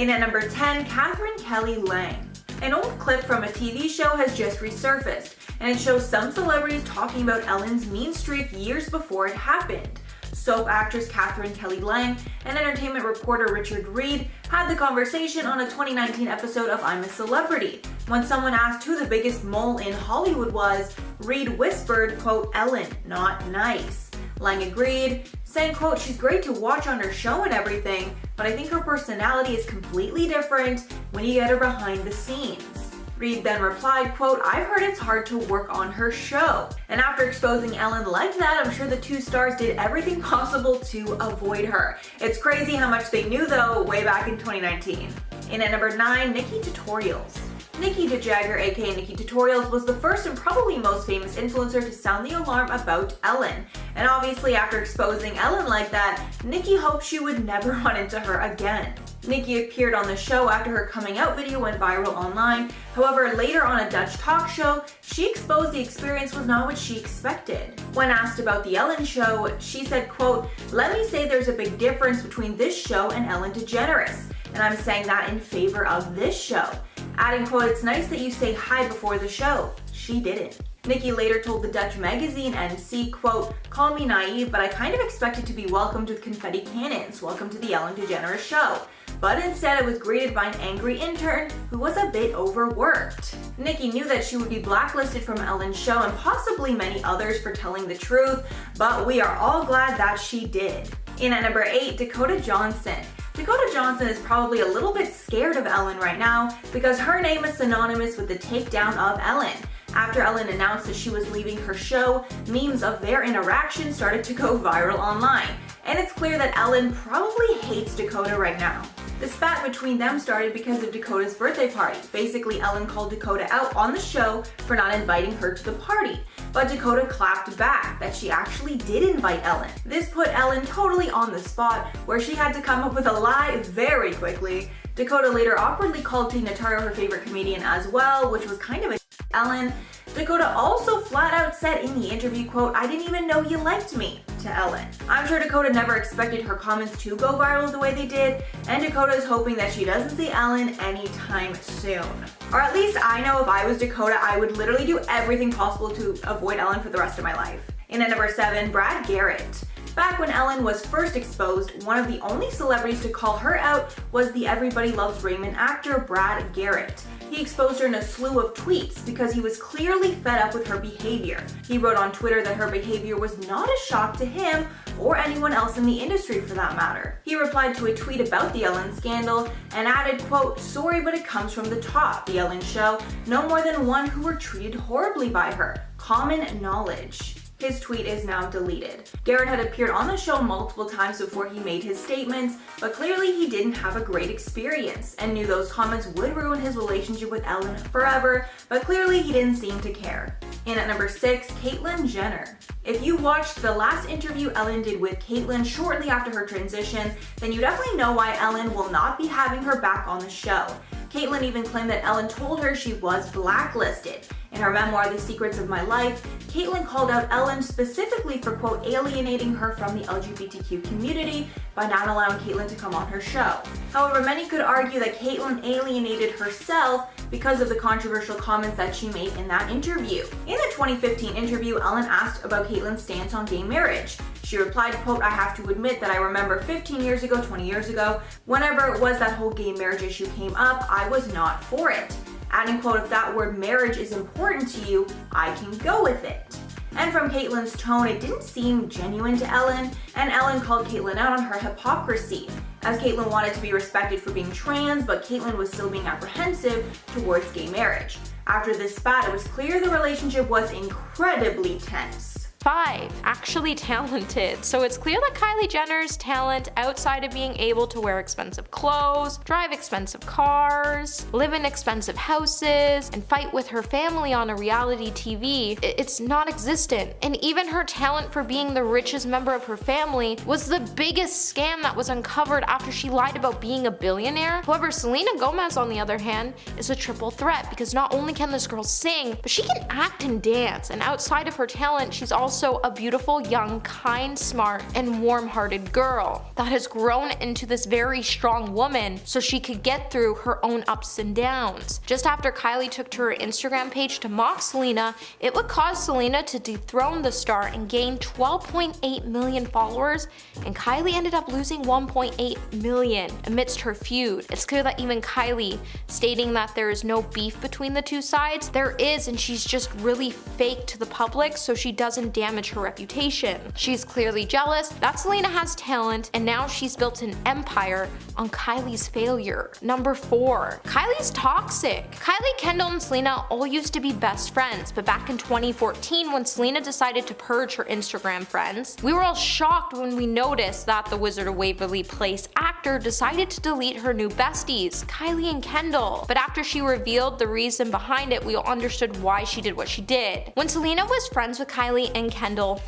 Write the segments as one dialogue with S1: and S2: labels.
S1: In at number 10, Catherine Kelly Lang. An old clip from a TV show has just resurfaced, and it shows some celebrities talking about Ellen's mean streak years before it happened. Soap actress Catherine Kelly Lang and entertainment reporter Richard Reed had the conversation on a 2019 episode of I'm a Celebrity. When someone asked who the biggest mole in Hollywood was, Reed whispered, quote, "Ellen, not nice." Lang agreed, saying, quote, "She's great to watch on her show and everything, but I think her personality is completely different when you get her behind the scenes." Reed then replied, quote, "I've heard it's hard to work on her show." And after exposing Ellen like that, I'm sure the two stars did everything possible to avoid her. It's crazy how much they knew though way back in 2019. In at number 9, Nikkietutorials. Nikki DeJagger, aka Nikkietutorials, was the first and probably most famous influencer to sound the alarm about Ellen. And obviously after exposing Ellen like that, Nikki hoped she would never run into her again. Nikki appeared on the show after her coming out video went viral online. However, later on a Dutch talk show, she exposed the experience was not what she expected. When asked about the Ellen show, she said, quote, "Let me say there's a big difference between this show and Ellen DeGeneres, and I'm saying that in favor of this show." Adding, quote, "It's nice that you say hi before the show." She didn't. Nikki later told the Dutch magazine NC, quote, "Call me naive, but I kind of expected to be welcomed with confetti cannons. Welcome to the Ellen DeGeneres show." But instead it was greeted by an angry intern who was a bit overworked. Nikki knew that she would be blacklisted from Ellen's show and possibly many others for telling the truth, but we are all glad that she did. In at number 8, Dakota Johnson. Dakota Johnson is probably a little bit scared of Ellen right now because her name is synonymous with the takedown of Ellen. After Ellen announced that she was leaving her show, memes of their interaction started to go viral online. And it's clear that Ellen probably hates Dakota right now. The spat between them started because of Dakota's birthday party. Basically, Ellen called Dakota out on the show for not inviting her to the party. But Dakota clapped back that she actually did invite Ellen. This put Ellen totally on the spot, where she had to come up with a lie very quickly. Dakota later awkwardly called Tina Turner her favorite comedian as well, which was kind of a Ellen. Dakota also flat out said in the interview, quote, "I didn't even know you liked me," to Ellen. I'm sure Dakota never expected her comments to go viral the way they did, and Dakota is hoping that she doesn't see Ellen anytime soon. Or at least I know if I was Dakota, I would literally do everything possible to avoid Ellen for the rest of my life. In at number 7, Brad Garrett. Back when Ellen was first exposed, one of the only celebrities to call her out was the Everybody Loves Raymond actor Brad Garrett. He exposed her in a slew of tweets because he was clearly fed up with her behavior. He wrote on Twitter that her behavior was not a shock to him or anyone else in the industry for that matter. He replied to a tweet about the Ellen scandal and added, quote, "Sorry, but it comes from the top. The Ellen show, no more than one who were treated horribly by her. Common knowledge." His tweet is now deleted. Garrett had appeared on the show multiple times before he made his statements, but clearly he didn't have a great experience and knew those comments would ruin his relationship with Ellen forever, but clearly he didn't seem to care. In at number 6, Caitlyn Jenner. If you watched the last interview Ellen did with Caitlyn shortly after her transition, then you definitely know why Ellen will not be having her back on the show. Caitlyn even claimed that Ellen told her she was blacklisted. In her memoir, The Secrets of My Life, Caitlyn called out Ellen specifically for, quote, alienating her from the LGBTQ community by not allowing Caitlyn to come on her show. However, many could argue that Caitlyn alienated herself because of the controversial comments that she made in that interview. In the 2015 interview, Ellen asked about Caitlyn's stance on gay marriage. She replied, quote, "I have to admit that I remember 15 years ago, 20 years ago, whenever it was that whole gay marriage issue came up, I was not for it." Adding, quote, "If that word marriage is important to you, I can go with it." And from Caitlyn's tone, it didn't seem genuine to Ellen, and Ellen called Caitlyn out on her hypocrisy, as Caitlyn wanted to be respected for being trans, but Caitlyn was still being apprehensive towards gay marriage. After this spat, it was clear the relationship was incredibly tense.
S2: 5. Actually talented. So it's clear that Kylie Jenner's talent outside of being able to wear expensive clothes, drive expensive cars, live in expensive houses, and fight with her family on a reality TV, it's non-existent. And even her talent for being the richest member of her family was the biggest scam that was uncovered after she lied about being a billionaire. However, Selena Gomez, on the other hand, is a triple threat because not only can this girl sing, but she can act and dance. And outside of her talent, she's also also a beautiful, young, kind, smart, and warm-hearted girl that has grown into this very strong woman so she could get through her own ups and downs. Just after Kylie took to her Instagram page to mock Selena, it would cause Selena to dethrone the star and gain 12.8 million followers, and Kylie ended up losing 1.8 million amidst her feud. It's clear that even Kylie, stating that there is no beef between the two sides, there is, and she's just really fake to the public so she doesn't damage her reputation. She's clearly jealous that Selena has talent, and now she's built an empire on Kylie's failure. Number 4. Kylie's toxic. Kylie, Kendall, and Selena all used to be best friends, but back in 2014 when Selena decided to purge her Instagram friends, we were all shocked when we noticed that the Wizard of Waverly Place actor decided to delete her new besties, Kylie and Kendall. But after she revealed the reason behind it, we all understood why she did what she did. When Selena was friends with Kylie and Kendall,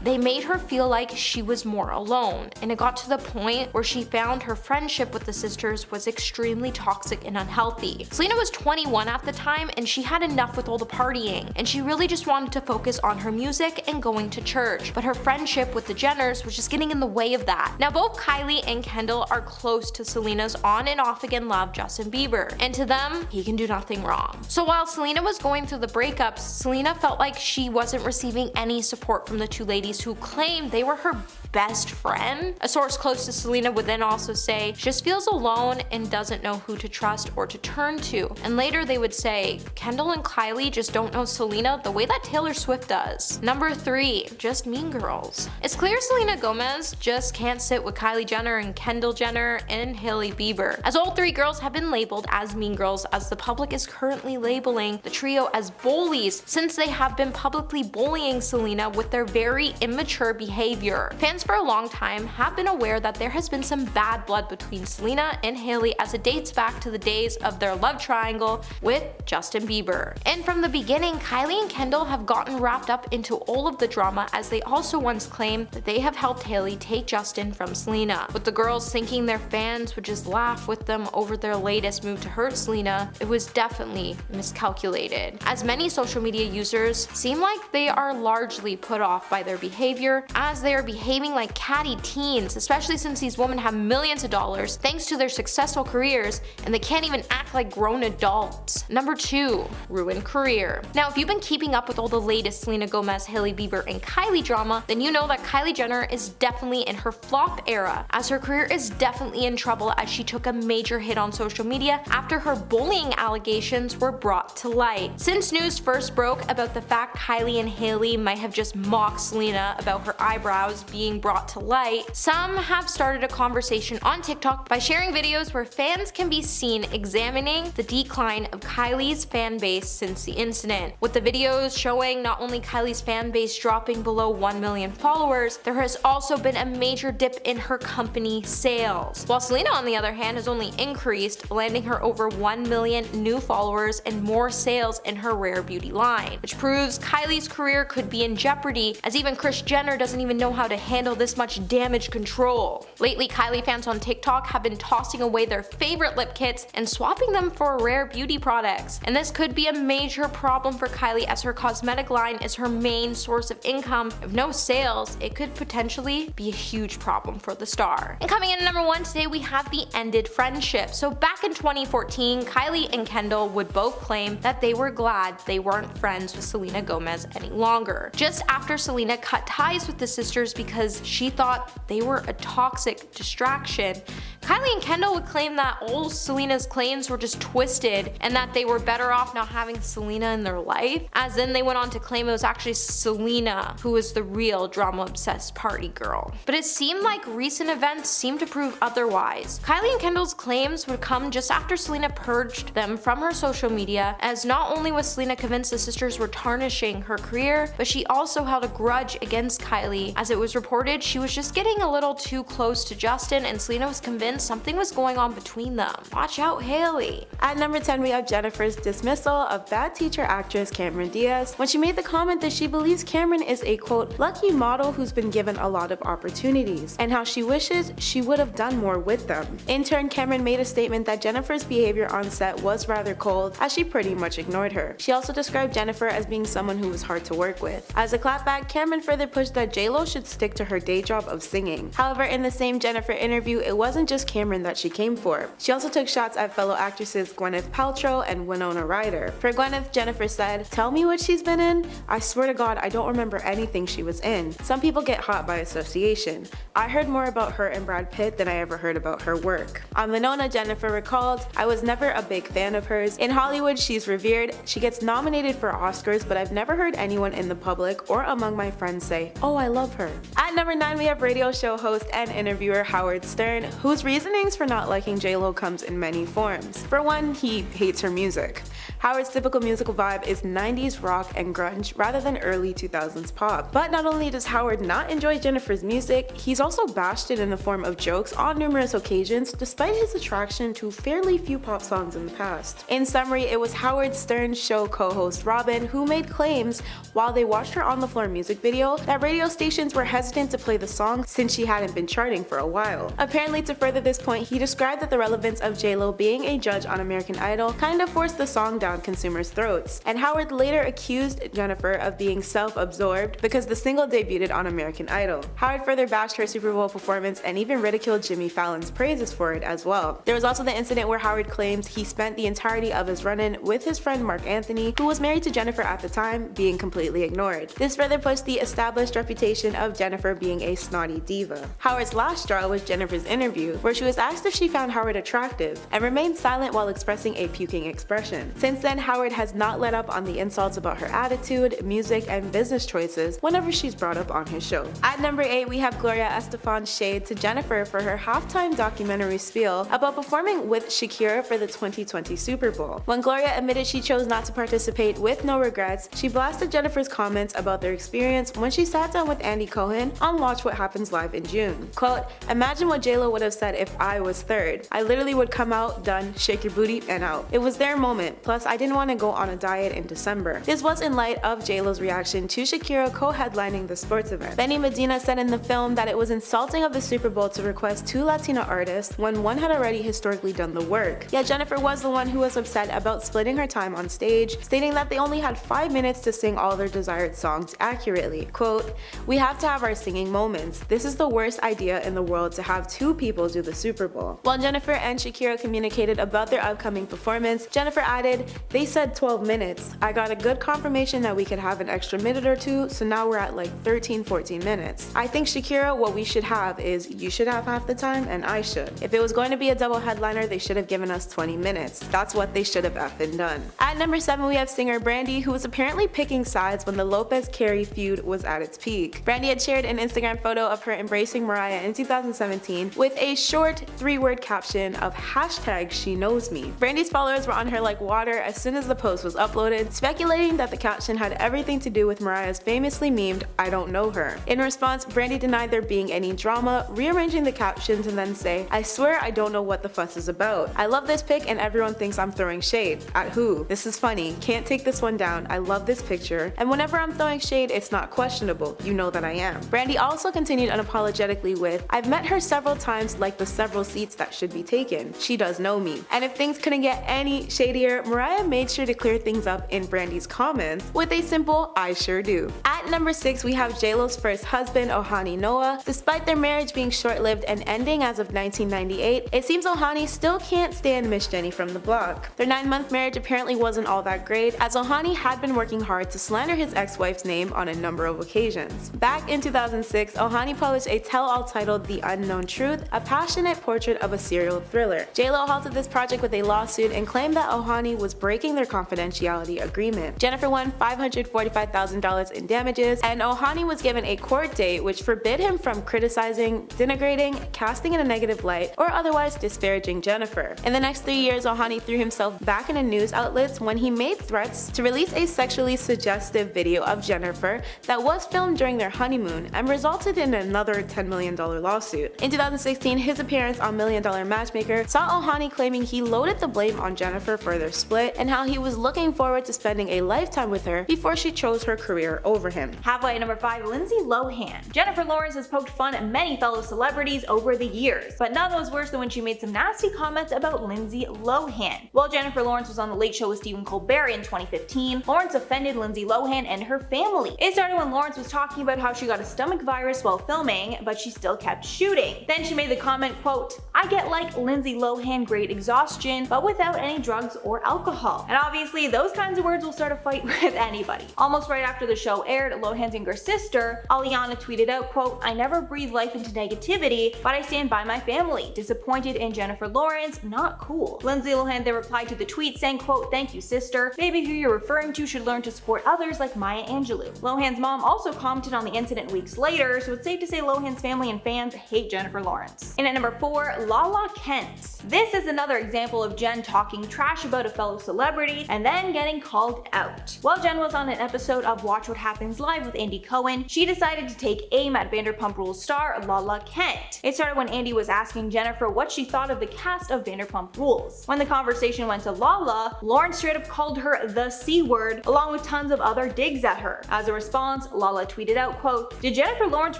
S2: they made her feel like she was more alone, and it got to the point where she found her friendship with the sisters was extremely toxic and unhealthy. Selena was 21 at the time, and she had enough with all the partying, and she really just wanted to focus on her music and going to church, but her friendship with the Jenners was just getting in the way of that. Now both Kylie and Kendall are close to Selena's on and off again love, Justin Bieber, and to them, he can do nothing wrong. So while Selena was going through the breakups, Selena felt like she wasn't receiving any support from the two ladies who claimed they were her best friend. A source close to Selena would then also say she just feels alone and doesn't know who to trust or to turn to. And later they would say Kendall and Kylie just don't know Selena the way that Taylor Swift does. Number 3, just mean girls. It's clear Selena Gomez just can't sit with Kylie Jenner and Kendall Jenner and Hailey Bieber, as all 3 girls have been labeled as mean girls, as the public is currently labeling the trio as bullies since they have been publicly bullying Selena with their very immature behavior. Fans for a long time have been aware that there has been some bad blood between Selena and Hailey, as it dates back to the days of their love triangle with Justin Bieber. And from the beginning, Kylie and Kendall have gotten wrapped up into all of the drama, as they also once claimed that they have helped Hailey take Justin from Selena. With the girls thinking their fans would just laugh with them over their latest move to hurt Selena, it was definitely miscalculated, as many social media users seem like they are largely put off by their behavior, as they are behaving like catty teens, especially since these women have millions of dollars thanks to their successful careers, and they can't even act like grown adults. Number 2, ruined career. Now if you've been keeping up with all the latest Selena Gomez, Hailey Bieber, and Kylie drama, then you know that Kylie Jenner is definitely in her flop era, as her career is definitely in trouble, as she took a major hit on social media after her bullying allegations were brought to light. Since news first broke about the fact Kylie and Hailey might have just mocked Selena about her eyebrows being brought to light, some have started a conversation on TikTok by sharing videos where fans can be seen examining the decline of Kylie's fan base since the incident. With the videos showing not only Kylie's fan base dropping below 1 million followers, there has also been a major dip in her company sales. While Selena, on the other hand, has only increased, landing her over 1 million new followers and more sales in her rare beauty line, which proves Kylie's career could be in jeopardy, as even Kris Jenner doesn't even know how to handle this much damage control. Lately, Kylie fans on TikTok have been tossing away their favorite lip kits and swapping them for rare beauty products, and this could be a major problem for Kylie, as her cosmetic line is her main source of income. If no sales, it could potentially be a huge problem for the star. And coming in at number 1 today, we have the ended friendship. So back in 2014, Kylie and Kendall would both claim that they were glad they weren't friends with Selena Gomez any longer, just after Selena cut ties with the sisters because she thought they were a toxic distraction. Kylie and Kendall would claim that all Selena's claims were just twisted and that they were better off not having Selena in their life, as then they went on to claim it was actually Selena who was the real drama-obsessed party girl. But it seemed like recent events seemed to prove otherwise. Kylie and Kendall's claims would come just after Selena purged them from her social media, as not only was Selena convinced the sisters were tarnishing her career, but she also held a grudge against Kylie, as it was reported she was just getting a little too close to Justin, and Selena was convinced Caitlyn, something was going on between them. Watch out, Haley.
S3: At number 10, we have Jennifer's dismissal of bad teacher actress Cameron Diaz when she made the comment that she believes Cameron is a quote, lucky model who's been given a lot of opportunities, and how she wishes she would have done more with them. In turn, Cameron made a statement that Jennifer's behavior on set was rather cold, as she pretty much ignored her. She also described Jennifer as being someone who was hard to work with. As a clapback, Cameron further pushed that JLaw should stick to her day job of singing. However, in the same Jennifer interview, it wasn't just Cameron that she came for. She also took shots at fellow actresses Gwyneth Paltrow and Winona Ryder. For Gwyneth, Jennifer said, "Tell me what she's been in? I swear to God, I don't remember anything she was in. Some people get hot by association. I heard more about her and Brad Pitt than I ever heard about her work." On Winona, Jennifer recalled, "I was never a big fan of hers. In Hollywood, she's revered. She gets nominated for Oscars, but I've never heard anyone in the public or among my friends say, 'Oh, I love her.'" At number 9, we have radio show host and interviewer Howard Stern, whose reasonings for not liking JLo comes in many forms. For one, he hates her music. Howard's typical musical vibe is 90s rock and grunge rather than early 2000s pop. But not only does Howard not enjoy Jennifer's music, he's also bashed it in the form of jokes on numerous occasions despite his attraction to fairly few pop songs in the past. In summary, it was Howard Stern's show co-host Robin who made claims while they watched her on the floor music video that radio stations were hesitant to play the song since she hadn't been charting for a while. Apparently, to further this point, he described that the relevance of JLo being a judge on American Idol kind of forced the song down consumers' throats, and Howard later accused Jennifer of being self-absorbed because the single debuted on American Idol. Howard further bashed her Super Bowl performance and even ridiculed Jimmy Fallon's praises for it as well. There was also the incident where Howard claims he spent the entirety of his run-in with his friend Mark Anthony, who was married to Jennifer at the time, being completely ignored. This further pushed the established reputation of Jennifer being a snotty diva. Howard's last straw was Jennifer's interview, where she was asked if she found Howard attractive, and remained silent while expressing a puking expression. Since then, Howard has not let up on the insults about her attitude, music, and business choices whenever she's brought up on his show. At number 8, we have Gloria Estefan's shade to Jennifer for her halftime documentary spiel about performing with Shakira for the 2020 Super Bowl. When Gloria admitted she chose not to participate with no regrets, she blasted Jennifer's comments about their experience when she sat down with Andy Cohen on Watch What Happens Live in June. Quote, "Imagine what JLo would have said if I was third. I literally would come out, done, shake your booty, and out. It was their moment. Plus, I didn't want to go on a diet in December." This was in light of JLo's reaction to Shakira co-headlining the sports event. Benny Medina said in the film that it was insulting of the Super Bowl to request 2 Latina artists when one had already historically done the work. Yet Jennifer was the one who was upset about splitting her time on stage, stating that they only had 5 minutes to sing all their desired songs accurately. Quote, "We have to have our singing moments. This is the worst idea in the world to have 2 people do the Super Bowl." While Jennifer and Shakira communicated about their upcoming performance, Jennifer added, "They said 12 minutes. I got a good confirmation that we could have an extra minute or 2, so now we're at like 13-14 minutes. I think Shakira, what we should have is you should have half the time and I should. If it was going to be a double headliner, they should have given us 20 minutes. That's what they should have effing done." At number 7, we have singer Brandy, who was apparently picking sides when the Lopez-Carey feud was at its peak. Brandy had shared an Instagram photo of her embracing Mariah in 2017 with a short 3-word caption of #SheKnows Me. Brandy's followers were on her like water as soon as the post was uploaded, speculating that the caption had everything to do with Mariah's famously memed "I don't know her." In response, Brandy denied there being any drama, rearranging the captions and then say, "I swear I don't know what the fuss is about. I love this pic and everyone thinks I'm throwing shade. At who? This is funny. Can't take this one down. I love this picture. And whenever I'm throwing shade, it's not questionable. You know that I am." Brandy also continued unapologetically with, "I've met her several times like the several seats that should be taken. She does know me." And if things couldn't get any shadier, Mariah made sure to clear things up in Brandy's comments with a simple "I sure do." At number 6, we have JLo's first husband, Ohani Noah. Despite their marriage being short-lived and ending as of 1998, it seems Ohani still can't stand Miss Jenny from the block. Their 9-month marriage apparently wasn't all that great, as Ohani had been working hard to slander his ex-wife's name on a number of occasions. Back in 2006, Ohani published a tell-all titled The Unknown Truth, a passionate portrait of a serial thriller. JLo halted this project with a lawsuit and claimed that Ohani was breaking their confidentiality agreement. Jennifer won $545,000 in damages, and Ohani was given a court date which forbid him from criticizing, denigrating, casting in a negative light, or otherwise disparaging Jennifer. In the next 3 years, Ohani threw himself back into news outlets when he made threats to release a sexually suggestive video of Jennifer that was filmed during their honeymoon and resulted in another $10 million lawsuit. In 2016, his appearance on $1 Million Matchmaker saw Ohani claiming he loaded the blame on Jennifer for their split and how he was looking forward to spending a lifetime with her before she chose her career over him.
S1: Halfway at number 5, Lindsay Lohan. Jennifer Lawrence has poked fun at many fellow celebrities over the years, but none was worse than when she made some nasty comments about Lindsay Lohan. While Jennifer Lawrence was on The Late Show with Stephen Colbert in 2015, Lawrence offended Lindsay Lohan and her family. It started when Lawrence was talking about how she got a stomach virus while filming, but she still kept shooting. Then she made the comment, quote, "I get like Lindsay Lohan great exhaustion, but without any drugs or alcohol." And obviously those kinds of words will start a fight with anybody. Almost right after the show aired, Lohan's younger sister, Aliana, tweeted out, quote, "I never breathe life into negativity, but I stand by my family. Disappointed in Jennifer Lawrence, not cool." Lindsay Lohan then replied to the tweet saying, quote, "Thank you, sister. Maybe who you're referring to should learn to support others like Maya Angelou." Lohan's mom also commented on the incident weeks later, so it's safe to say Lohan's family and fans hate Jennifer Lawrence. And at number 4, Lala Kent. This is another example of Jen talking trash about a fellow celebrity and then getting called out. While Jen was on an episode of Watch What Happens Live with Andy Cohen, she decided to take aim at Vanderpump Rules star Lala Kent. It started when Andy was asking Jennifer what she thought of the cast of Vanderpump Rules. When the conversation went to Lala, Lawrence straight up called her the C word, along with tons of other digs at her. As a response, Lala tweeted out, quote, "Did Jennifer Lawrence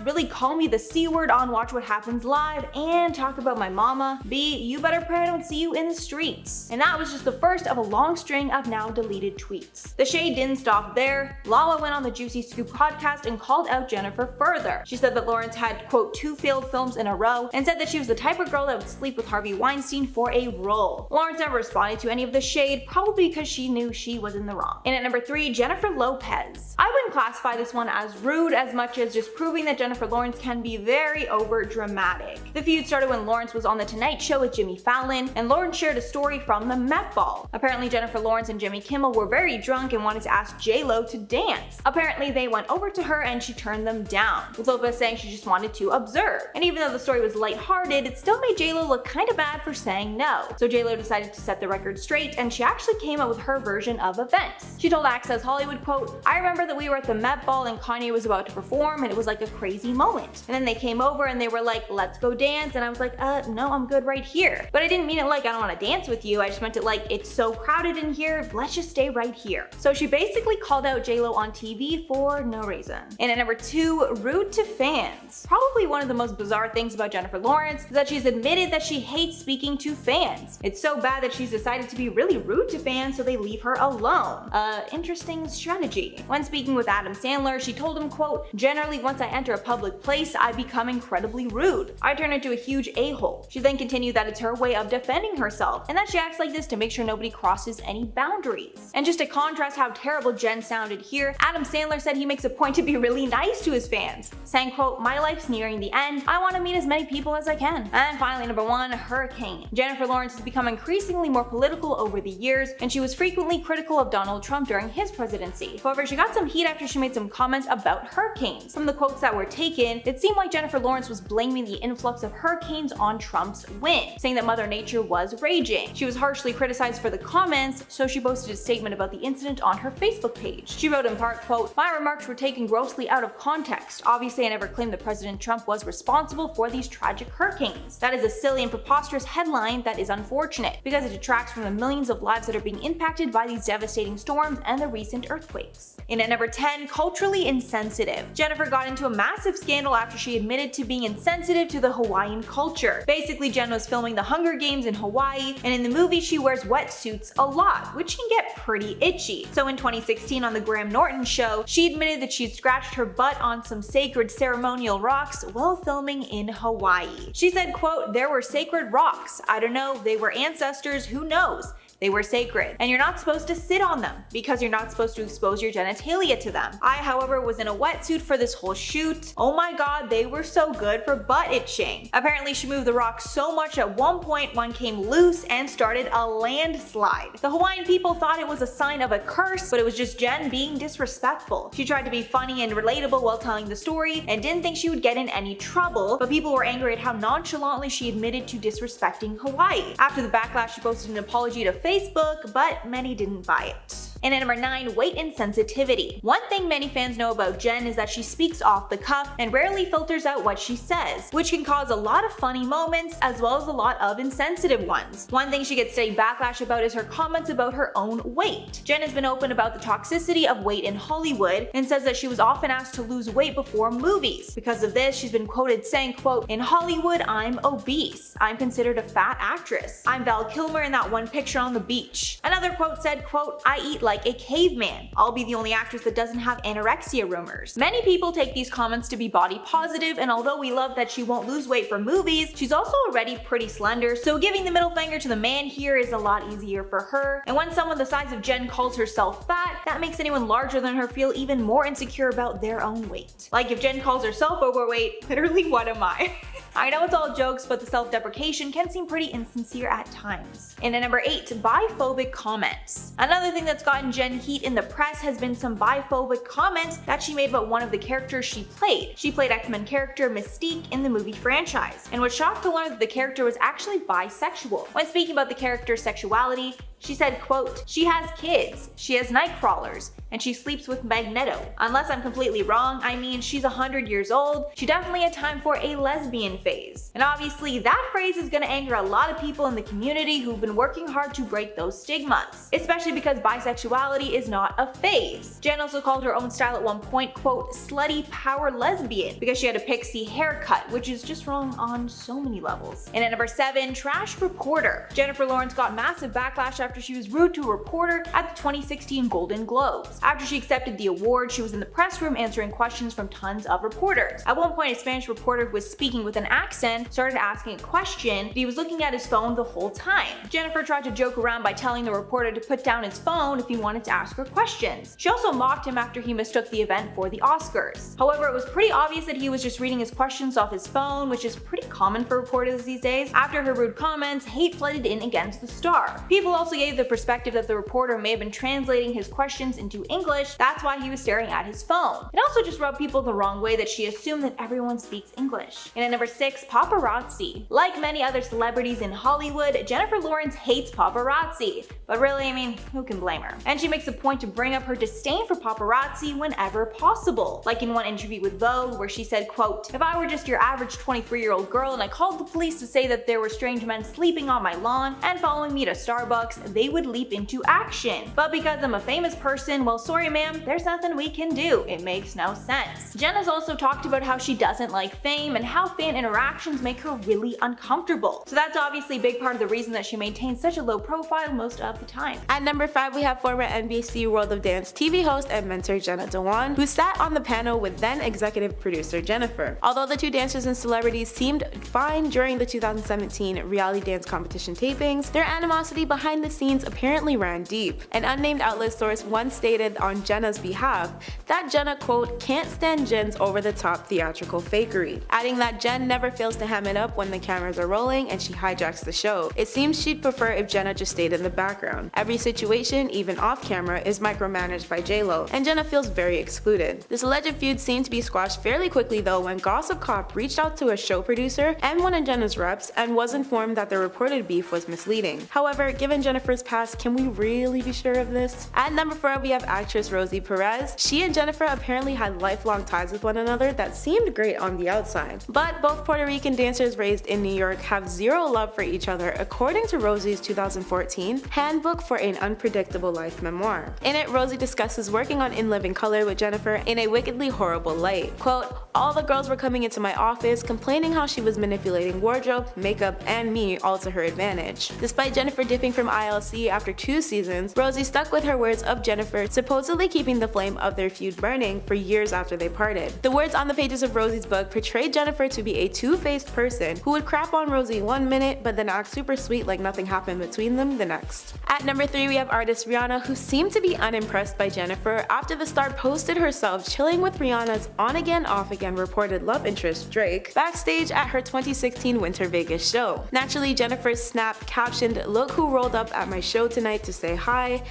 S1: really call me the C word on Watch What Happens Live and talk about my mama? B, you better pray I don't see you in the streets." And that was just the first of a long string of now deleted tweets. The shade didn't stop there. Lala went on the Juicy Scoop podcast and called out Jennifer further. She said that Lawrence had, quote, 2 failed films in a row, and said that she was the type of girl that would sleep with Harvey Weinstein for a role. Lawrence never responded to any of the shade, probably because she knew she was in the wrong. And at number 3, Jennifer Lopez. I wouldn't classify this one as rude as much as just proving that Jennifer Lawrence can be very over dramatic. The feud started when Lawrence was on The Tonight Show with Jimmy Fallon, and Lawrence shared a story from the Met Ball. Apparently Jennifer Lawrence and Jimmy Kimmel were very drunk and wanted to ask JLaw to dance. Apparently they went over to her and she turned them down, with Lopez saying she just wanted to observe. And even though the story was lighthearted, it still made JLaw look kinda bad for saying no. So JLaw decided to set the record straight, and she actually came up with her version of events. She told Access Hollywood, quote, "I remember that we were at the Met Ball and Kanye was about to perform and it was like a crazy moment. And then they came over and they were like, let's go dance, and I was like, no, I'm good right here. But I didn't mean it like I don't want to dance with you, I just meant it like it's so crowded in here, let's just stay right here." So she basically called out JLaw on TV for no reason. And at number 2, rude to fans. Probably one of the most bizarre things about Jennifer Lawrence is that she's admitted that she hates speaking to fans. It's so bad that she's decided to be really rude to fans so they leave her alone. Interesting strategy. When speaking with Adam Sandler, she told him, quote, "Generally once I enter a public place, I become incredibly rude. I turn into a huge a-hole." She then continued that it's her way of defending herself, and that she acts like this to make sure nobody crosses any boundaries. And just to contrast how terrible Jen sounded here, Adam Sandler said he makes a point to be really nice to his fans, saying, quote, "My life's nearing the end. I want to meet as many people as I can." And finally, number 1, hurricane. Jennifer Lawrence has become increasingly more political over the years, and she was frequently critical of Donald Trump during his presidency. However, she got some heat after she made some comments about hurricanes. From the quotes that were taken, it seemed like Jennifer Lawrence was blaming the influx of hurricanes on Trump's win, saying that Mother Nature was raging. She was harshly criticized for the comments, so she posted a statement about the incident on her Facebook page. She wrote in part, quote, "My remarks were taken grossly out of context. Obviously, I never claimed that President Trump was responsible for these tragic hurricanes. That is a silly and preposterous headline that is unfortunate, because it detracts from the millions of lives that are being impacted by these devastating storms and the recent earthquakes." And at number 10, culturally insensitive. Jennifer got into a massive scandal after she admitted to being insensitive to the Hawaiian culture. Basically, Jen was filming the Hunger Games in Hawaii, and in the movie she wears wetsuits a lot, which can get pretty itchy. So in 2016 on the Graham Norton show, she admitted that she'd scratched her butt on some sacred ceremonial rocks while filming in Hawaii. She said, quote, "There were sacred rocks. I don't know, they were ancestors, who knows? They were sacred, and you're not supposed to sit on them because you're not supposed to expose your genitalia to them. I, however, was in a wetsuit for this whole shoot. Oh my god, they were so good for butt itching." Apparently, she moved the rock so much at one point one came loose and started a landslide. The Hawaiian people thought it was a sign of a curse, but it was just Jen being disrespectful. She tried to be funny and relatable while telling the story and didn't think she would get in any trouble, but people were angry at how nonchalantly she admitted to disrespecting Hawaii. After the backlash, she posted an apology to Facebook, but many didn't buy it. And at number 9, weight insensitivity. One thing many fans know about Jen is that she speaks off the cuff and rarely filters out what she says, which can cause a lot of funny moments as well as a lot of insensitive ones. One thing she gets steady backlash about is her comments about her own weight. Jen has been open about the toxicity of weight in Hollywood and says that she was often asked to lose weight before movies. Because of this, she's been quoted saying, quote, "In Hollywood, I'm obese. I'm considered a fat actress. I'm Val Kilmer in that one picture on the beach." Another quote said, quote, "I eat like a caveman. I'll be the only actress that doesn't have anorexia rumors." Many people take these comments to be body positive, and although we love that she won't lose weight for movies, she's also already pretty slender, so giving the middle finger to the man here is a lot easier for her. And when someone the size of Jen calls herself fat, that makes anyone larger than her feel even more insecure about their own weight. Like if Jen calls herself overweight, literally what am I? I know it's all jokes, but the self-deprecation can seem pretty insincere at times. And at number 8, biphobic comments. Another thing that's gotten Jen heat in the press has been some biphobic comments that she made about one of the characters she played. She played X-Men character Mystique in the movie franchise, and was shocked to learn that the character was actually bisexual. When speaking about the character's sexuality, she said, quote, "She has kids, she has night crawlers, and she sleeps with Magneto. Unless I'm completely wrong, I mean, she's 100 years old, she definitely had time for a lesbian phase." And obviously that phrase is gonna anger a lot of people in the community who've been working hard to break those stigmas, especially because bisexuality is not a phase. Jen also called her own style at one point, quote, "slutty power lesbian," because she had a pixie haircut, which is just wrong on so many levels. And at number 7, trash reporter. Jennifer Lawrence got massive backlash after she was rude to a reporter at the 2016 Golden Globes. After she accepted the award, she was in the press room answering questions from tons of reporters. At one point, a Spanish reporter who was speaking with an accent started asking a question, but he was looking at his phone the whole time. Jennifer tried to joke around by telling the reporter to put down his phone if he wanted to ask her questions. She also mocked him after he mistook the event for the Oscars. However, it was pretty obvious that he was just reading his questions off his phone, which is pretty common for reporters these days. After her rude comments, hate flooded in against the star. People also gave the perspective that the reporter may have been translating his questions into English, that's why he was staring at his phone. It also just rubbed people the wrong way that she assumed that everyone speaks English. And at number 6, paparazzi. Like many other celebrities in Hollywood, Jennifer Lawrence hates paparazzi. But really, I mean, who can blame her? And she makes a point to bring up her disdain for paparazzi whenever possible. Like in one interview with Vogue, where she said, quote, "If I were just your average 23-year-old girl and I called the police to say that there were strange men sleeping on my lawn and following me to Starbucks, they would leap into action. But because I'm a famous person, well, sorry ma'am, there's nothing we can do. It makes no sense." Jen has also talked about how she doesn't like fame and how fan interactions make her really uncomfortable. So that's obviously a big part of the reason that she maintains such a low profile most of the time.
S3: At number 5, we have former NBC World of Dance TV host and mentor Jenna Dewan, who sat on the panel with then executive producer Jennifer. Although the two dancers and celebrities seemed fine during the 2017 reality dance competition tapings, their animosity behind the scenes apparently ran deep. An unnamed outlet source once stated on Jenna's behalf that Jenna, quote, "can't stand Jen's over-the-top theatrical fakery," adding that Jen never fails to ham it up when the cameras are rolling and she hijacks the show. It seems she'd prefer if Jenna just stayed in the background. Every situation, even off camera, is micromanaged by JLaw, and Jenna feels very excluded. This alleged feud seemed to be squashed fairly quickly though when Gossip Cop reached out to a show producer and one of Jenna's reps and was informed that the reported beef was misleading. However, given Jennifer's past, can we really be sure of this? At number 4, we have actress Rosie Perez. She and Jennifer apparently had lifelong ties with one another that seemed great on the outside. But both Puerto Rican dancers raised in New York have zero love for each other, according to Rosie's 2014 Handbook for an Unpredictable Life memoir. In it, Rosie discusses working on In Living Color with Jennifer in a wickedly horrible light. Quote, "All the girls were coming into my office complaining how she was manipulating wardrobe, makeup, and me all to her advantage. Despite Jennifer dipping from ILC after 2 seasons, Rosie stuck with her words of Jennifer supposedly keeping the flame of their feud burning for years after they parted. The words on the pages of Rosie's book portrayed Jennifer to be a two-faced person who would crap on Rosie one minute but then act super sweet like nothing happened between them the next." At number 3, we have artist Rihanna, who seemed to be unimpressed by Jennifer after the star posted herself chilling with Rihanna's on-again off-again reported love interest Drake backstage at her 2016 Winter Vegas show. Naturally, Jennifer's snap captioned, "Look who rolled up at at my show tonight to say hi,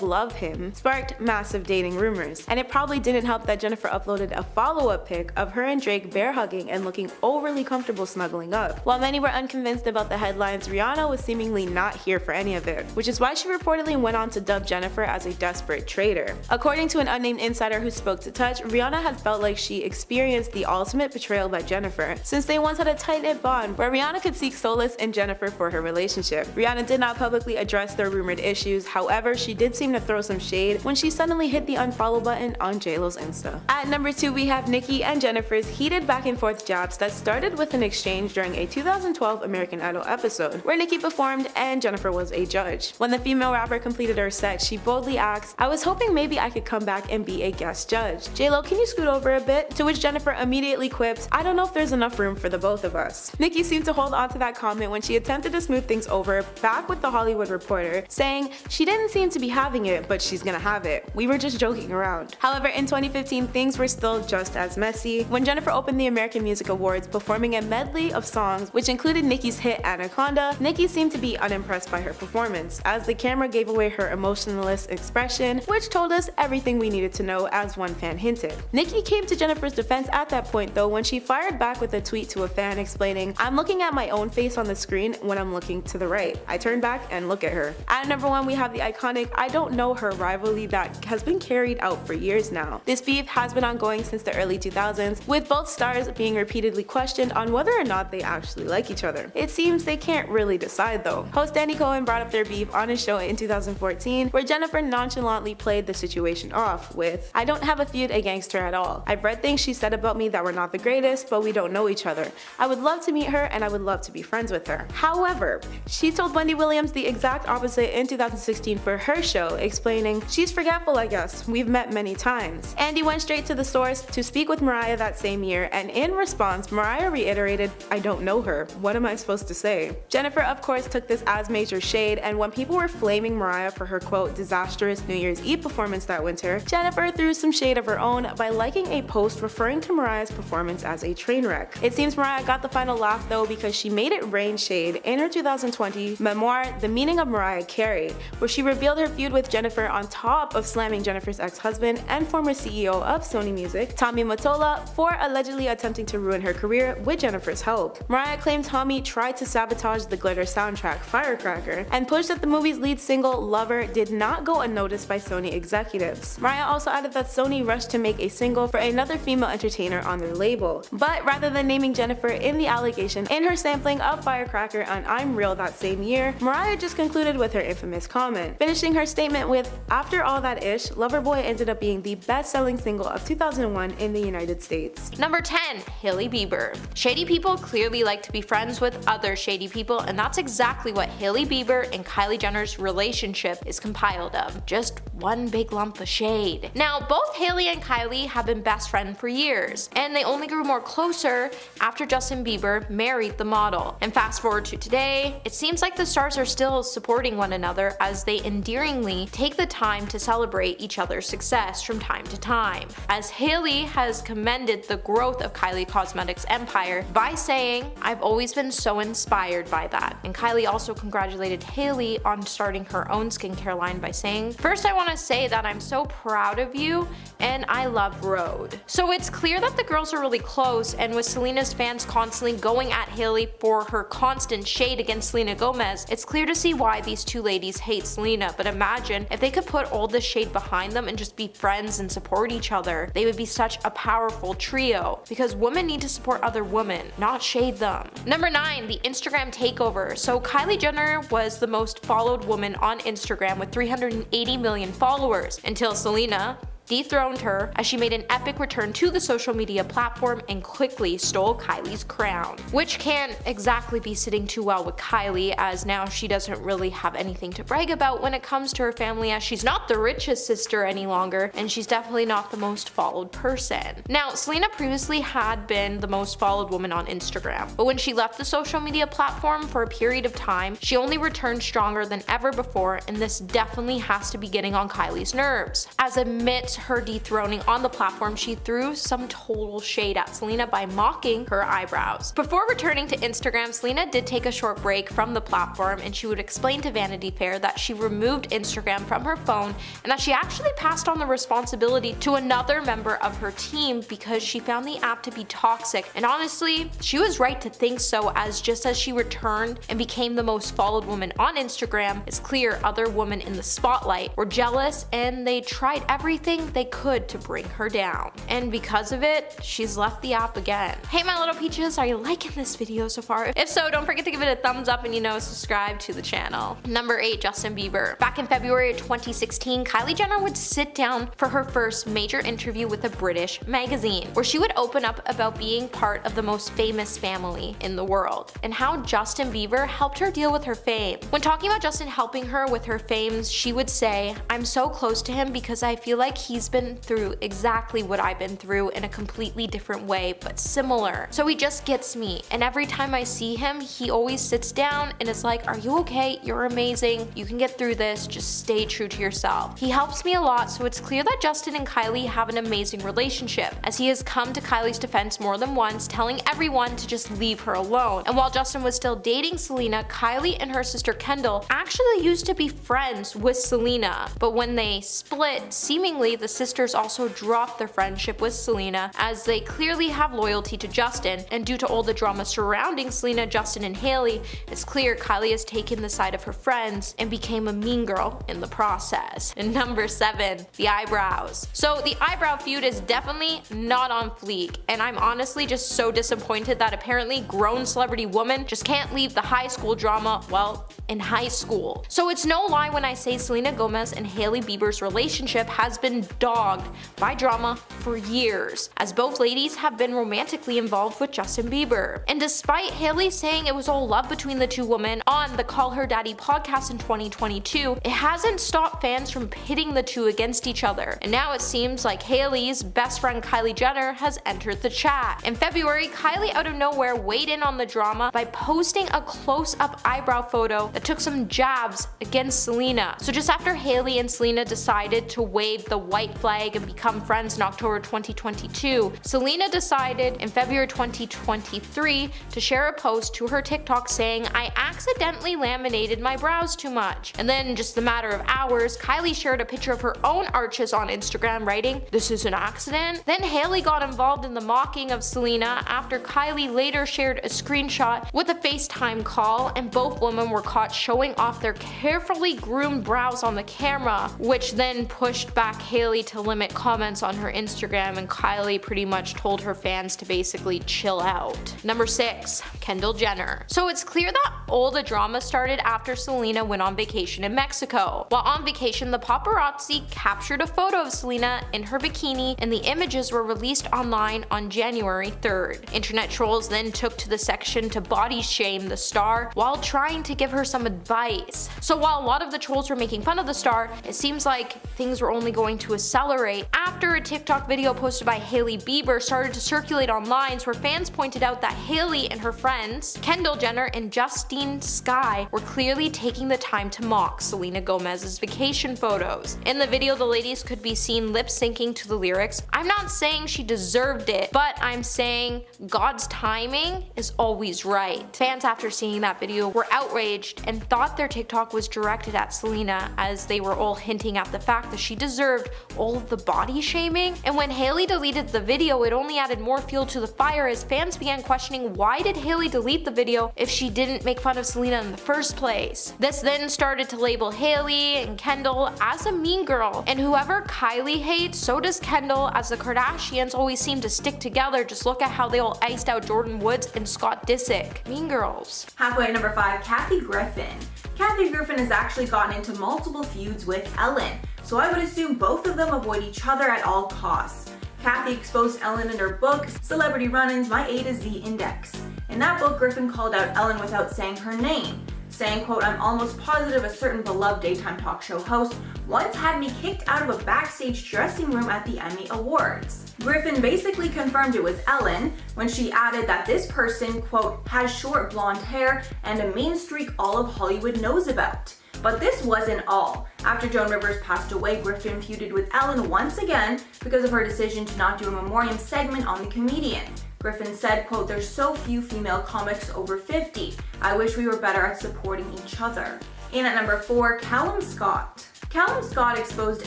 S3: #love him, sparked massive dating rumors. And it probably didn't help that Jennifer uploaded a follow-up pic of her and Drake bear hugging and looking overly comfortable snuggling up. While many were unconvinced about the headlines, Rihanna was seemingly not here for any of it, which is why she reportedly went on to dub Jennifer as a desperate traitor. According to an unnamed insider who spoke to Touch, Rihanna had felt like she experienced the ultimate betrayal by Jennifer, since they once had a tight-knit bond where Rihanna could seek solace in Jennifer for her relationship. Rihanna did not publicly address their rumored issues, however, she did seem to throw some shade when she suddenly hit the unfollow button on JLo's Insta. At number 2, we have Nicki and Jennifer's heated back and forth jabs that started with an exchange during a 2012 American Idol episode, where Nicki performed and Jennifer was a judge. When the female rapper completed her set, she boldly asked, "I was hoping maybe I could come back and be a guest judge. JLo, can you scoot over a bit?" To which Jennifer immediately quipped, "I don't know if there's enough room for the both of us." Nicki seemed to hold on to that comment when she attempted to smooth things over back with the Hollywood Reporter, saying she didn't seem to be having it, but she's gonna have it. We were just joking around. However, in 2015, things were still just as messy when Jennifer opened the American Music Awards performing a medley of songs which included Nicki's hit Anaconda. Nicki seemed to be unimpressed by her performance, as the camera gave away her emotionless expression, which told us everything we needed to know, as one fan hinted. Nicki came to Jennifer's defense at that point though, when she fired back with a tweet to a fan explaining, "I'm looking at my own face on the screen when I'm looking to the right. I turn back and look at her." At number 1, we have the iconic "I don't know her" rivalry that has been carried out for years now. This beef has been ongoing since the early 2000s, with both stars being repeatedly questioned on whether or not they actually like each other. It seems they can't really decide though. Host Andy Cohen brought up their beef on his show in 2014, where Jennifer nonchalantly played the situation off with, "I don't have a feud against her at all. I've read things she said about me that were not the greatest, but we don't know each other. I would love to meet her and I would love to be friends with her." However, she told Wendy Williams the exact opposite in 2016 for her show, explaining, "She's forgetful, I guess. We've met many times." Andy went straight to the source to speak with Mariah that same year, and in response, Mariah reiterated, "I don't know her. What am I supposed to say?" Jennifer of course took this as major shade, and when people were flaming Mariah for her quote disastrous New Year's Eve performance that winter, Jennifer threw some shade of her own by liking a post referring to Mariah's performance as a train wreck. It seems Mariah got the final laugh though, because she made it rain shade in her 2020 memoir The Meaning of Mariah Carey, where she revealed her feud with Jennifer on top of slamming Jennifer's ex-husband and former CEO of Sony Music, Tommy Mottola, for allegedly attempting to ruin her career with Jennifer's help. Mariah claimed Tommy tried to sabotage the glitter soundtrack Firecracker, and pushed that the movie's lead single Lover did not go unnoticed by Sony executives. Mariah also added that Sony rushed to make a single for another female entertainer on their label, but rather than naming Jennifer in the allegation in her sampling of Firecracker on I'm Real that same year, Mariah just concluded with her infamous comment, finishing her statement with, "After all that ish, Loverboy ended up being the best-selling single of 2001 in the United States."
S2: Number 10, Hailey Bieber. Shady people clearly like to be friends with other shady people, and that's exactly what Hailey Bieber and Kylie Jenner's relationship is compiled of. Just one big lump of shade. Now, both Hailey and Kylie have been best friends for years, and they only grew more closer after Justin Bieber married the model. And fast forward to today, it seems like the stars are still supporting one another as they endearingly take the time to celebrate each other's success from time to time. As Hailey has commended the growth of Kylie Cosmetics' empire by saying, "I've always been so inspired by that." And Kylie also congratulated Hailey on starting her own skincare line by saying, "First I want to say that I'm so proud of you and I love Rhode." So it's clear that the girls are really close, and with Selena's fans constantly going at Hailey for her constant shade against Selena Gomez, it's clear to see why these two ladies hate Selena. But imagine if they could put all this shade behind them and just be friends and support each other. They would be such a powerful trio, because women need to support other women, not shade them. Number 9, the Instagram takeover. So Kylie Jenner was the most followed woman on Instagram with 380 million followers until Selena dethroned her as she made an epic return to the social media platform and quickly stole Kylie's crown. Which can't exactly be sitting too well with Kylie, as now she doesn't really have anything to brag about when it comes to her family, as she's not the richest sister any longer, and she's definitely not the most followed person. Now, Selena previously had been the most followed woman on Instagram, but when she left the social media platform for a period of time, she only returned stronger than ever before, and this definitely has to be getting on Kylie's nerves, as amidst her dethroning on the platform, she threw some total shade at Selena by mocking her eyebrows. Before returning to Instagram, Selena did take a short break from the platform, and she would explain to Vanity Fair that she removed Instagram from her phone and that she actually passed on the responsibility to another member of her team because she found the app to be toxic. And honestly, she was right to think so, as just as she returned and became the most followed woman on Instagram, it's clear other women in the spotlight were jealous and they tried everything they could to bring her down. And because of it, she's left the app again. Hey my little peaches, are you liking this video so far? If so, don't forget to give it a thumbs up and subscribe to the channel. Number 8, Justin Bieber. Back in February of 2016, Kylie Jenner would sit down for her first major interview with a British magazine, where she would open up about being part of the most famous family in the world, and how Justin Bieber helped her deal with her fame. When talking about Justin helping her with her fame, she would say, "I'm so close to him because I feel like he's been through exactly what I've been through in a completely different way, but similar. So he just gets me, and every time I see him, he always sits down and is like, 'Are you okay? You're amazing. You can get through this. Just stay true to yourself.' He helps me a lot, so it's clear that Justin and Kylie have an amazing relationship, as he has come to Kylie's defense more than once, telling everyone to just leave her alone. And while Justin was still dating Selena, Kylie and her sister Kendall actually used to be friends with Selena, but when they split, seemingly the sisters also dropped their friendship with Selena, as they clearly have loyalty to Justin, and due to all the drama surrounding Selena, Justin, and Hailey, it's clear Kylie has taken the side of her friends and became a mean girl in the process. And number 7, the eyebrows. So the eyebrow feud is definitely not on fleek, and I'm honestly just so disappointed that apparently grown celebrity woman just can't leave the high school drama, well, in high school. So it's no lie when I say Selena Gomez and Hailey Bieber's relationship has been dogged by drama for years, as both ladies have been romantically involved with Justin Bieber. And despite Hailey saying it was all love between the two women on the Call Her Daddy podcast in 2022, it hasn't stopped fans from pitting the two against each other. And now it seems like Hailey's best friend Kylie Jenner has entered the chat. In February, Kylie out of nowhere weighed in on the drama by posting a close-up eyebrow photo that took some jabs against Selena. So just after Hailey and Selena decided to wave the white flag and become friends in October 2022, Selena decided in February 2023 to share a post to her TikTok saying, "I accidentally laminated my brows too much." And then just a matter of hours, Kylie shared a picture of her own arches on Instagram, writing, "This is an accident." Then Hailey got involved in the mocking of Selena after Kylie later shared a screenshot with a FaceTime call, and both women were caught showing off their carefully groomed brows on the camera, which then pushed back Hailey to limit comments on her Instagram, and Kylie pretty much told her fans to basically chill out. Number 6, Kendall Jenner. So it's clear that all the drama started after Selena went on vacation in Mexico. While on vacation, the paparazzi captured a photo of Selena in her bikini, and the images were released online on January 3rd. Internet trolls then took to the section to body shame the star while trying to give her some advice. So while a lot of the trolls were making fun of the star, it seems like things were only going to accelerate after a TikTok video posted by Hailey Bieber started to circulate online, where fans pointed out that Hailey and her friends, Kendall Jenner and Justine Skye, were clearly taking the time to mock Selena Gomez's vacation photos. In the video, the ladies could be seen lip syncing to the lyrics. I'm not saying she deserved it, but I'm saying God's timing is always right. Fans after seeing that video were outraged and thought their TikTok was directed at Selena, as they were all hinting at the fact that she deserved all of the body shaming. And when Hailey deleted the video, it only added more fuel to the fire, as fans began questioning, why did Hailey delete the video if she didn't make fun of Selena in the first place? This then started to label Hailey and Kendall as a mean girl, and whoever Kylie hates, so does Kendall, as the Kardashians always seem to stick together. Just look at how they all iced out Jordan Woods and Scott Disick. Mean girls.
S1: Halfway at number 5, Kathy Griffin. Kathy Griffin has actually gotten into multiple feuds with Ellen, so I would assume both of them avoid each other at all costs. Kathy exposed Ellen in her book, Celebrity Run-Ins, My A to Z Index. In that book, Griffin called out Ellen without saying her name, saying, quote, "I'm almost positive a certain beloved daytime talk show host once had me kicked out of a backstage dressing room at the Emmy Awards." Griffin basically confirmed it was Ellen when she added that this person, quote, "has short blonde hair and a mean streak all of Hollywood knows about." But this wasn't all. After Joan Rivers passed away, Griffin feuded with Ellen once again because of her decision to not do a memoriam segment on the comedian. Griffin said, quote, "There's so few female comics over 50. I wish we were better at supporting each other." In at number 4, Callum Scott. Callum Scott exposed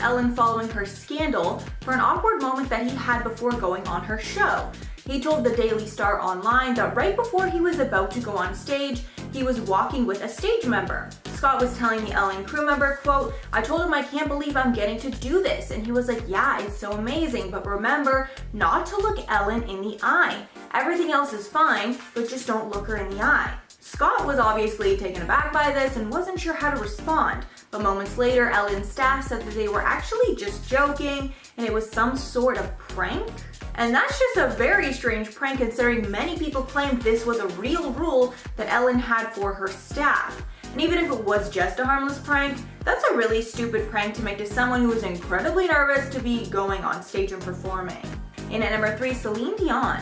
S1: Ellen following her scandal for an awkward moment that he had before going on her show. He told the Daily Star Online that right before he was about to go on stage, he was walking with a stage member. Scott was telling the Ellen crew member, quote, "I told him I can't believe I'm getting to do this." And he was like, "Yeah, it's so amazing, but remember not to look Ellen in the eye. Everything else is fine, but just don't look her in the eye." Scott was obviously taken aback by this and wasn't sure how to respond, but moments later, Ellen's staff said that they were actually just joking and it was some sort of prank. And that's just a very strange prank considering many people claimed this was a real rule that Ellen had for her staff. And even if it was just a harmless prank, that's a really stupid prank to make to someone who was incredibly nervous to be going on stage and performing. In at number 3, Celine Dion.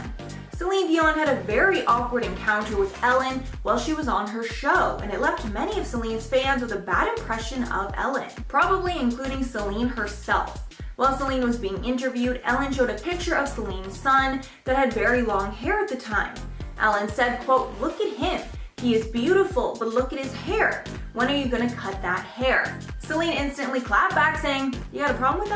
S1: Celine Dion had a very awkward encounter with Ellen while she was on her show, and it left many of Celine's fans with a bad impression of Ellen, probably including Celine herself. While Celine was being interviewed, Ellen showed a picture of Celine's son that had very long hair at the time. Ellen said, quote, "Look at him. He is beautiful, but look at his hair. When are you gonna cut that hair?" Celine instantly clapped back saying, "You got a problem with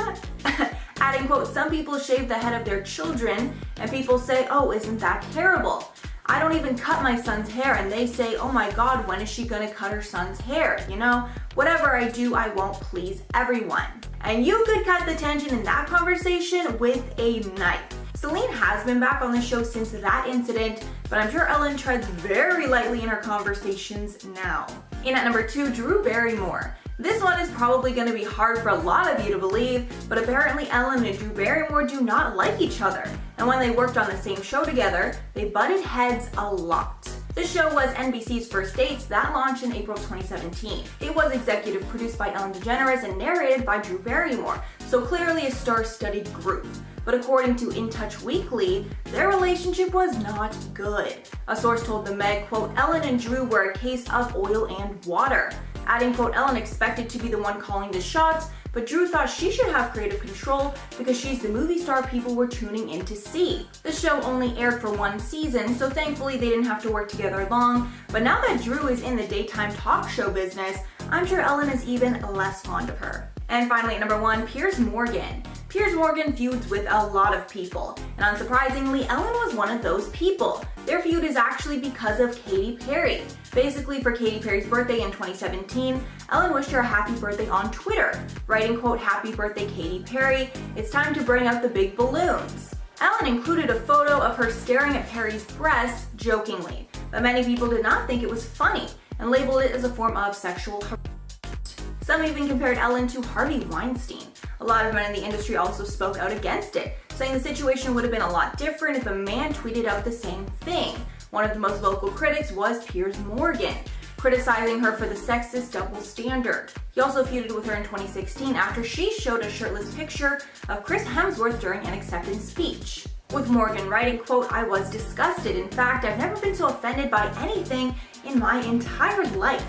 S1: that?" Adding, quote, "Some people shave the head of their children and people say, oh, isn't that terrible? I don't even cut my son's hair and they say, oh my God, when is she gonna cut her son's hair? You know, whatever I do, I won't please everyone." And you could cut the tension in that conversation with a knife. Celine has been back on the show since that incident, but I'm sure Ellen treads very lightly in her conversations now. In at number 2, Drew Barrymore. This one is probably going to be hard for a lot of you to believe, but apparently Ellen and Drew Barrymore do not like each other. And when they worked on the same show together, they butted heads a lot. The show was NBC's First Dates that launched in April 2017. It was executive produced by Ellen DeGeneres and narrated by Drew Barrymore, so clearly a star-studded group. But according to In Touch Weekly, their relationship was not good. A source told the Meg, quote, "Ellen and Drew were a case of oil and water." Adding, quote, "Ellen expected to be the one calling the shots, but Drew thought she should have creative control because she's the movie star people were tuning in to see." The show only aired for 1 season, so thankfully they didn't have to work together long, but now that Drew is in the daytime talk show business, I'm sure Ellen is even less fond of her. And finally, at number 1, Piers Morgan. Piers Morgan feuds with a lot of people, and unsurprisingly, Ellen was one of those people. Their feud is actually because of Katy Perry. Basically, for Katy Perry's birthday in 2017, Ellen wished her a happy birthday on Twitter, writing, quote, "Happy birthday, Katy Perry. It's time to bring out the big balloons." Ellen included a photo of her staring at Perry's breasts jokingly, but many people did not think it was funny and labeled it as a form of sexual harassment. Some even compared Ellen to Harvey Weinstein. A lot of men in the industry also spoke out against it, saying the situation would have been a lot different if a man tweeted out the same thing. One of the most vocal critics was Piers Morgan, criticizing her for the sexist double standard. He also feuded with her in 2016 after she showed a shirtless picture of Chris Hemsworth during an acceptance speech. With Morgan writing, quote, "I was disgusted. In fact, I've never been so offended by anything in my entire life."